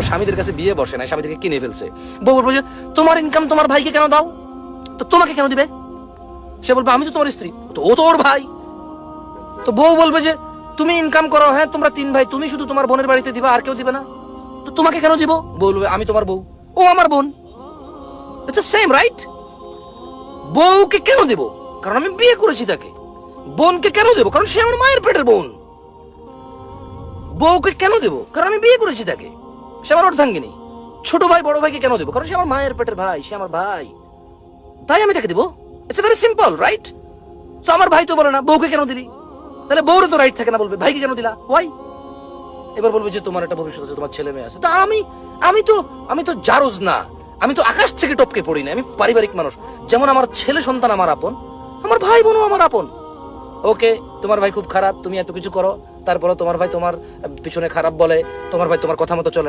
স্বামীদের কাছে বিয়ে বসে না, স্বামীদেরকে কিনে ফেলছে। বউ বলবে যে তোমার ইনকাম তোমার ভাইকে কেন দাও, তো তোমাকে কেন দিবে? সে বলবে আমি তো তোমার স্ত্রী, তো ও তো ওর ভাই। তো বউ বলবে যে তুমি ইনকাম করো, হ্যাঁ তোমরা 3 ভাই, তুমি শুধু তোমার বোনের বাড়িতে দিবা, আর কেউ দিবে না, তো তোমাকে কেন দিব? বলবে আমি তোমার বউ, ও আমার বোন। It's same right. বউকে কেন দেব? কারণ আমি বিয়ে করেছি তাকে। বোনকে কেন দেব? কারণ সে আমার মায়ের পেটের বোন। বউকে কেন দেব? কারণ আমি বিয়ে করেছি তাকে, সে আমার অর্ধাঙ্গিনী। ছোট ভাই বড় ভাইকে কেন দেব? কারণ সে আমার মায়ের পেটের ভাই, সে আমার ভাই, তাই আমি তাকে দেব। It's very simple, right? তো আমার ভাই তো বলে না বউকে কেন দিবি, তাহলে বউরও তো রাইট থাকে না, বলবে ভাইকে কেন দিলা, ওয়াই? এবার বলবে যে তোমার একটা ভবিষ্যৎ আছে, তোমার ছেলে মেয়ে আছে। তা আমি তো জারজ না, আমি তো আকাশ থেকে টপকে পড়ি না, আমি পারিবারিক মানুষ। যেমন আমার ছেলে সন্তান আমার আপন, আমার ভাই বোনও আমার আপন। ওকে, তোমার ভাই খুব খারাপ, তুমি এত কিছু করো, তারপরে তোমার ভাই তোমার পিছনে খারাপ বলে, তোমার ভাই তোমার কথা মতো চলে